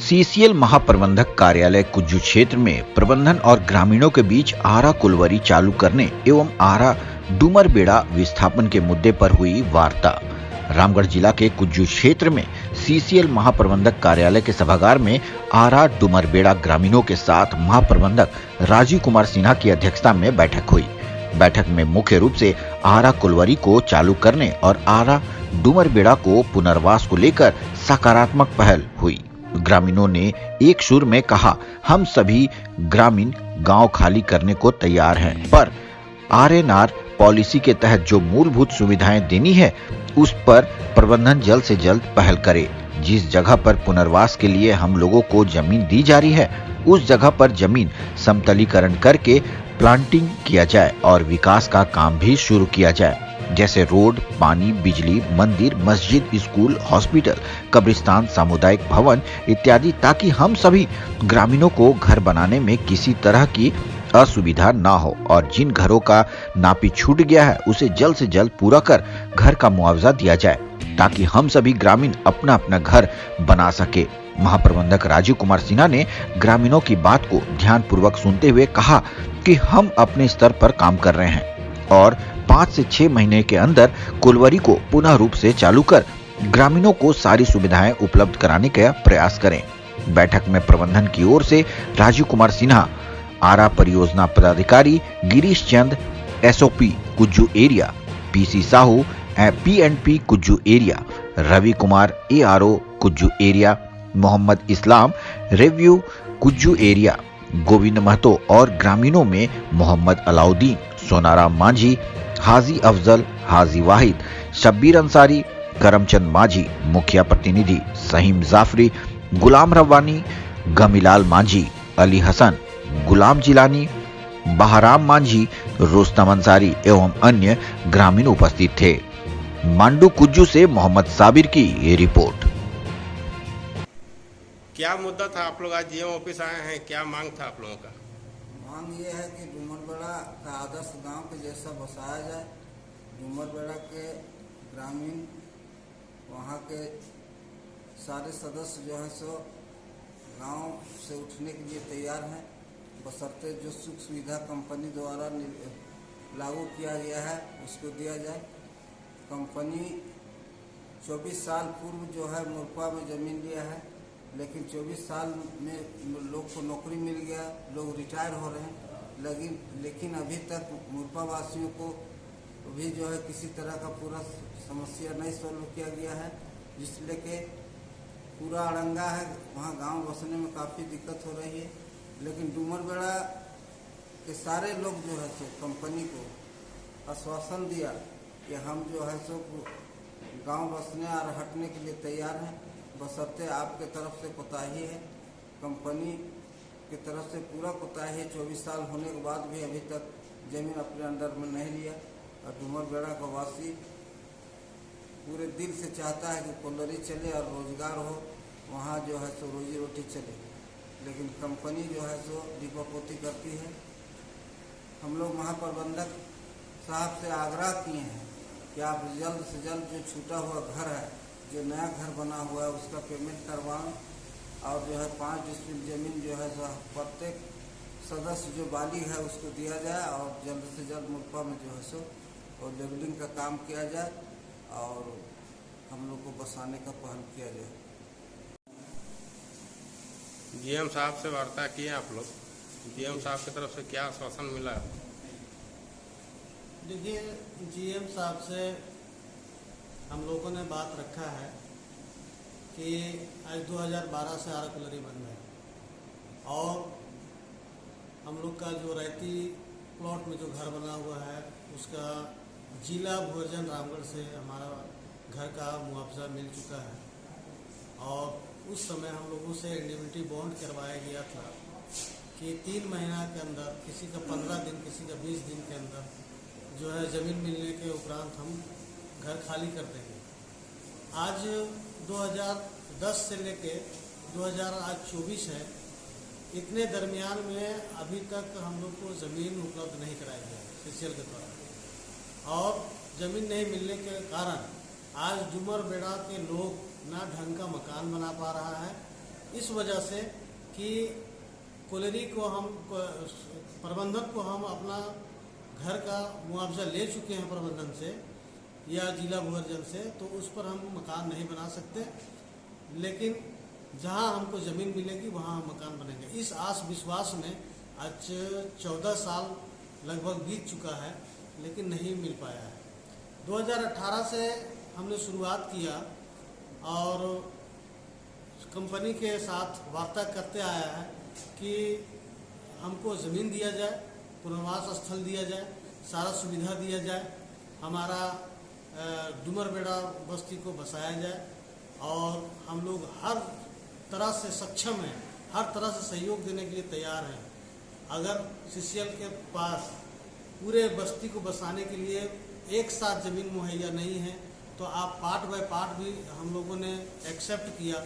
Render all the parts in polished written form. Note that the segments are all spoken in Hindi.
सीसीएल महाप्रबंधक कार्यालय कुज्जू क्षेत्र में प्रबंधन और ग्रामीणों के बीच आरा कुलवरी चालू करने एवं आरा डूमरबेड़ा विस्थापन के मुद्दे पर हुई वार्ता। रामगढ़ जिला के कुज्जू क्षेत्र में सीसीएल महाप्रबंधक कार्यालय के सभागार में आरा डूमरबेड़ा ग्रामीणों के साथ महाप्रबंधक राजीव कुमार सिन्हा की अध्यक्षता में बैठक हुई। बैठक में मुख्य रूप से आरा कुलवरी को चालू करने और आरा डूमरबेड़ा को पुनर्वास को लेकर सकारात्मक पहल हुई। ग्रामीणों ने एक सुर में कहा, हम सभी ग्रामीण गांव खाली करने को तैयार हैं, पर आरएनआर पॉलिसी के तहत जो मूलभूत सुविधाएं देनी है उस पर प्रबंधन जल्द से जल्द पहल करे। जिस जगह पर पुनर्वास के लिए हम लोगों को जमीन दी जा रही है उस जगह पर जमीन समतलीकरण करके प्लांटिंग किया जाए और विकास का काम भी शुरू किया जाए, जैसे रोड, पानी, बिजली, मंदिर, मस्जिद, स्कूल, हॉस्पिटल, कब्रिस्तान, सामुदायिक भवन इत्यादि, ताकि हम सभी ग्रामीणों को घर बनाने में किसी तरह की असुविधा ना हो और जिन घरों का नापी छूट गया है उसे जल्द से जल्द पूरा कर घर का मुआवजा दिया जाए, ताकि हम सभी ग्रामीण अपना अपना घर बना सके। महाप्रबंधक राजीव कुमार सिन्हा ने ग्रामीणों की बात को ध्यानपूर्वक सुनते हुए कहा कि हम अपने स्तर पर काम कर रहे हैं और 5 से 6 महीने के अंदर कुलवरी को पुनः रूप से चालू कर ग्रामीणों को सारी सुविधाएं उपलब्ध कराने का प्रयास करें। बैठक में प्रबंधन की ओर से राजीव कुमार सिन्हा, आरा परियोजना पदाधिकारी Girish Chand, SOP Kujju area, PC Sahu, PNP Kujju area, Ravi Kumar ARO Kujju area, Mohammad Islam review Kujju area, Govind Mahto और ग्रामीणों में मोहम्मद अलाउद्दीन, सोनाराम मांझी, हाजी अफजल, हाजी वाहिद, शब्बीर अंसारी, करमचंद माझी, मुखिया प्रतिनिधि सहीम जाफरी, गुलाम रब्बानी, गमीलाल मांझी, अली हसन, गुलाम जिलानी, बहराम मांझी, रोस्तम अंसारी एवं अन्य ग्रामीण उपस्थित थे। मांडू कुज्जू से मोहम्मद साबिर की ये रिपोर्ट। क्या मुद्दा था, आप लोग आज जीएम ऑफिस आए हैं, क्या मांग था आप लोगों का? मांग ये है कि डूमरबेड़ा का आदर्श गांव के जैसा बसाया जाए। डूमरबेड़ा के ग्रामीण, वहां के सारे सदस्य जो हैं सो गांव से उठने के लिए तैयार हैं, बशर्ते जो सुख सुविधा कंपनी द्वारा लागू किया गया है उसको दिया जाए। कंपनी 24 साल पूर्व जो है मुरपा में ज़मीन लिया है, लेकिन 24 साल में लोग को नौकरी मिल गया, लोग रिटायर हो रहे हैं, लेकिन अभी तक मुरपा वासियों को भी जो है किसी तरह का पूरा समस्या नहीं सॉल्व किया गया है, जिसलिए कि पूरा अड़ंगा है, वहाँ गांव बसने में काफ़ी दिक्कत हो रही है। लेकिन डूमरबेड़ा के सारे लोग जो है सो कंपनी को आश्वासन दिया कि हम जो है सो गांव बसने और हटने के लिए तैयार हैं, बशर्ते आपके तरफ से कोताही है, कंपनी की तरफ से पूरा कोताही है। 24 साल होने के बाद भी अभी तक जमीन अपने अंडर में नहीं लिया और डूमरबेड़ा का वासी पूरे दिल से चाहता है कि कुलवरी चले और रोजगार हो, वहाँ जो है सो रोजी रोटी चले, लेकिन कंपनी जो है सो दीपापोती करती है। हम लोग महाप्रबंधक साहब से आग्रह किए हैं कि आप जल्द से जल्द जो छूटा हुआ घर है, जो नया घर बना हुआ है, उसका पेमेंट करवाएं और जो है 5 डिसमिल जमीन जो है सो प्रत्येक सदस्य जो बालिग है उसको दिया जाए और जल्द से जल्द मुरपा में जो है सो और लेवलिंग का काम किया जाए और हम लोग को बसाने का पहल किया जाए। जीएम साहब से वार्ता किए आप लोग, जीएम साहब की तरफ से क्या आश्वासन मिला? देखिए, जीएम साहब से हम लोगों ने बात रखा है कि आज 2012 से आरा कुलवरी बन रहे हैं और हम लोग का जो रैती प्लॉट में जो घर बना हुआ है उसका जिला भूअर्जन रामगढ़ से हमारा घर का मुआवजा मिल चुका है और उस समय हम लोगों से इंडिमिनिटी बॉन्ड करवाया गया था कि 3 महीना के अंदर, किसी का 15 दिन, किसी का 20 दिन के अंदर जो है ज़मीन मिलने के उपरांत हम घर खाली कर देंगे। आज 2010 से लेके 2024 है, इतने दरमियान में अभी तक हम लोग को ज़मीन उपलब्ध नहीं कराई गई सीसीएल के द्वारा और ज़मीन नहीं मिलने के कारण आज डूमरबेड़ा के लोग ना ढंग का मकान बना पा रहा है। इस वजह से कि कोयलरी को हम प्रबंधन को हम अपना घर का मुआवजा ले चुके हैं प्रबंधन से या जिला भूअर्जन से, तो उस पर हम मकान नहीं बना सकते, लेकिन जहां हमको ज़मीन मिलेगी वहां हम मकान बनेंगे। इस आस विश्वास में आज 14 साल लगभग बीत चुका है, लेकिन नहीं मिल पाया है। 2018 से हमने शुरुआत किया और कंपनी के साथ वार्ता करते आया है कि हमको ज़मीन दिया जाए, पुनर्वास स्थल दिया जाए, सारा सुविधा दिया जाए, हमारा डूमरबेड़ा बस्ती को बसाया जाए और हम लोग हर तरह से सक्षम हैं, हर तरह से सहयोग देने के लिए तैयार हैं। अगर CCL के पास पूरे बस्ती को बसाने के लिए एक साथ ज़मीन मुहैया नहीं है तो आप पार्ट बाय पार्ट भी हम लोगों ने एक्सेप्ट किया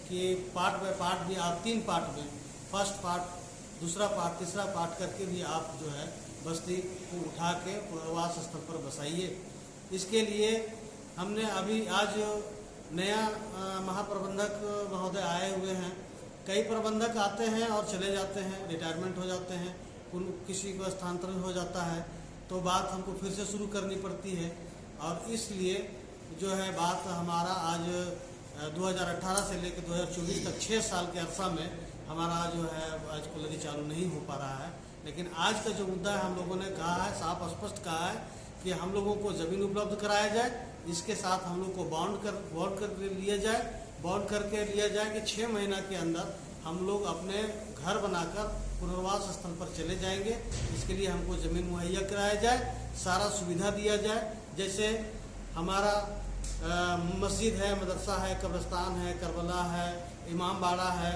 कि पार्ट बाय पार्ट भी आप 3 पार्ट में, फर्स्ट पार्ट, दूसरा पार्ट, तीसरा पार्ट करके भी आप जो है बस्ती को उठा के पुनर्वास स्थल पर बसाइए। इसके लिए हमने अभी आज नया महाप्रबंधक महोदय आए हुए हैं। कई प्रबंधक आते हैं और चले जाते हैं, रिटायरमेंट हो जाते हैं, किसी को स्थानांतरण हो जाता है, तो बात हमको फिर से शुरू करनी पड़ती है। और इसलिए जो है बात हमारा आज 2018 से लेकर 2024 तक 6 साल के अरसा में हमारा जो है आज कोयलरी चालू नहीं हो पा रहा है। लेकिन आज का जो मुद्दा है, हम लोगों ने कहा है, साफ स्पष्ट कहा है कि हम लोगों को ज़मीन उपलब्ध कराया जाए, इसके साथ हम लोग को बॉन्ड कर लिया जाए, बॉन्ड करके लिया जाए कि 6 महीना के अंदर हम लोग अपने घर बनाकर पुनर्वास स्थल पर चले जाएंगे। इसके लिए हमको ज़मीन मुहैया कराया जाए, सारा सुविधा दिया जाए, जैसे हमारा मस्जिद है, मदरसा है, कब्रिस्तान है, करबला है, इमाम बाड़ा है,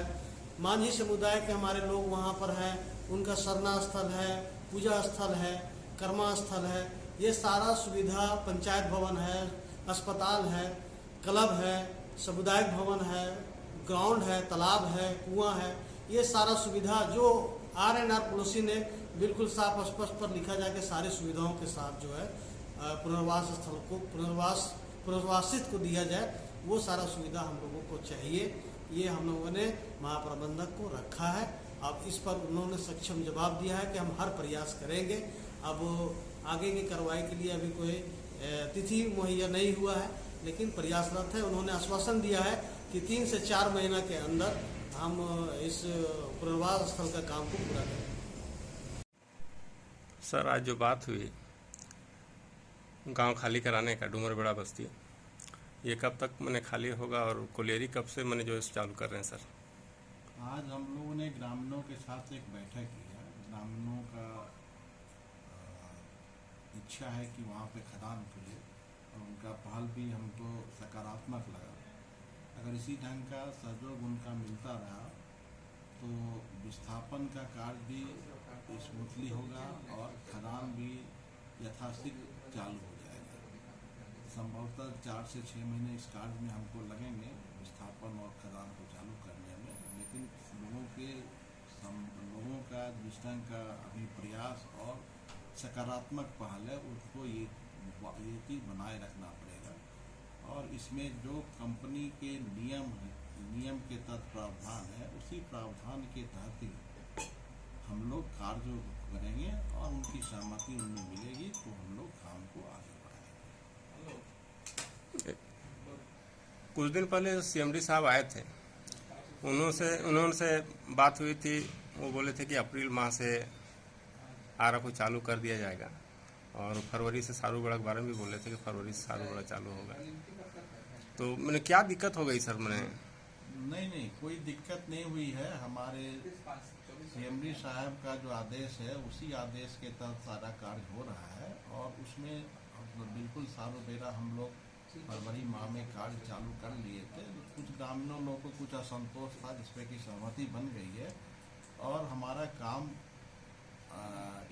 मांझी समुदाय के हमारे लोग वहाँ पर हैं, उनका सरना स्थल है, पूजा स्थल है, कर्मा स्थल है, ये सारा सुविधा, पंचायत भवन है, अस्पताल है, क्लब है, सामुदायिक भवन है, ग्राउंड है, तालाब है, कुआं है, ये सारा सुविधा जो RNR पॉलिसी ने बिल्कुल साफ स्पष्ट पर लिखा जाके सारी सुविधाओं के साथ जो है पुनर्वास स्थल को पुनर्वासित को दिया जाए, वो सारा सुविधा हम लोगों को चाहिए। ये हम लोगों ने महाप्रबंधक को रखा है। अब इस पर उन्होंने सक्षम जवाब दिया है कि हम हर प्रयास करेंगे। अब आगे की कार्रवाई के लिए अभी कोई तिथि मुहैया नहीं हुआ है, लेकिन प्रयासरत है। उन्होंने आश्वासन दिया है कि 3 से 4 महीना के अंदर हम इस पुनर्वास स्थल का काम को पूरा करेंगे। सर, आज जो बात हुई गांव खाली कराने का, डूमरबेड़ा बस्ती, ये कब तक मैंने खाली होगा और कोयलरी कब से मैंने जो इस चालू कर रहे हैं सर? आज हम लोगों ने ग्रामीणों के साथ एक बैठक की है। ग्रामीणों का इच्छा है कि वहाँ पे खदान खुले और उनका पहल भी हमको सकारात्मक लगा। अगर इसी ढंग का सहयोग उनका मिलता रहा तो विस्थापन का कार्य भी स्मूथली होगा और खदान भी यथाशीघ्र चालू हो जाएगा। संभवतः 4 से 6 महीने इस कार्य में हमको लगेंगे, विस्थापन और खदान को चालू करने में। लेकिन लोगों का जिस ढंग का अभी प्रयास और सकारात्मक पहल है, उसको ये चीज़ बनाए रखना पड़ेगा। और इसमें जो कंपनी के नियम के तहत प्रावधान है, उसी प्रावधान के तहत ही हम लोग कार्य करेंगे और उनकी सहमति उनमें मिलेगी तो हम लोग काम को आगे बढ़ाएंगे। कुछ दिन पहले CMD साहब आए थे, उन्होंने बात हुई थी। वो बोले थे कि अप्रैल माह से आरा को चालू कर दिया जाएगा और फरवरी से सारूगढ़ा के बारे में भी बोले थे कि फरवरी से सारूगढ़ा चालू होगा। तो मैंने क्या दिक्कत हो गई सर? मैंने नहीं, कोई दिक्कत नहीं हुई है। हमारे CMD साहब का जो आदेश है, उसी आदेश के तहत सारा कार्य हो रहा है और उसमें बिल्कुल सारूगढ़ा हम लोग फरवरी माह में कार्य चालू कर लिए थे। कुछ ग्रामीणों लोगों को कुछ असंतोष था, जिसपे की सहमति बन गई है और हमारा काम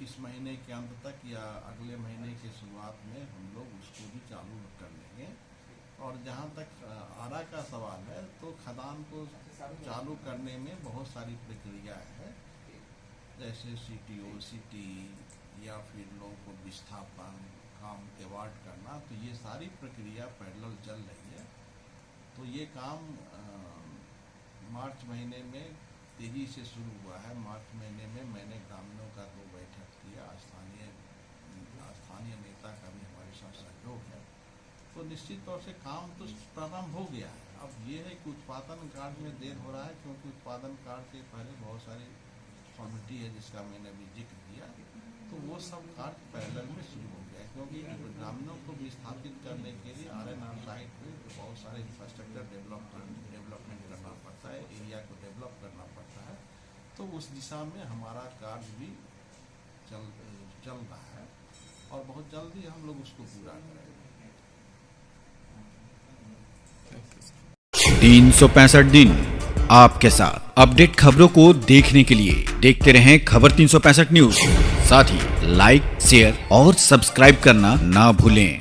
इस महीने के अंत तक या अगले महीने की शुरुआत में हम लोग उसको भी चालू कर लेंगे। और जहाँ तक आरा का सवाल है, तो खदान को चालू करने में बहुत सारी प्रक्रिया है, जैसे CTO, CT या फिर लोगों को विस्थापन काम अवार्ड करना, तो ये सारी प्रक्रिया पैरेलल चल रही है। तो ये काम मार्च महीने में तेजी से शुरू हुआ है। मार्च महीने में मैंने ग्रामीणों का 2 बैठक किया, स्थानीय नेता का भी हमारे साथ सहयोग है, तो निश्चित तौर से काम तो प्रारंभ हो गया है। अब ये है कि उत्पादन कार्य में देर हो रहा है, क्योंकि उत्पादन कार्य के पहले बहुत सारी फॉर्मेलिटी है जिसका मैंने अभी जिक्र किया, तो वो सब कार्य पैरेलल में शुरू हो गया है। क्योंकि ग्रामीणों को विस्थापित करने के लिए RNR साइट पे बहुत सारे इंफ्रास्ट्रक्चर डेवलपमेंट करना पड़ता है, एरिया को डेवलप करना पड़ता है, तो उस दिशा में हमारा कार्य भी चल रहा है और बहुत जल्दी हम लोग उसको पूरा करेंगे। 365 दिन आपके साथ अपडेट खबरों को देखने के लिए देखते रहें खबर 365 न्यूज। साथ ही लाइक, शेयर और सब्सक्राइब करना ना भूलें।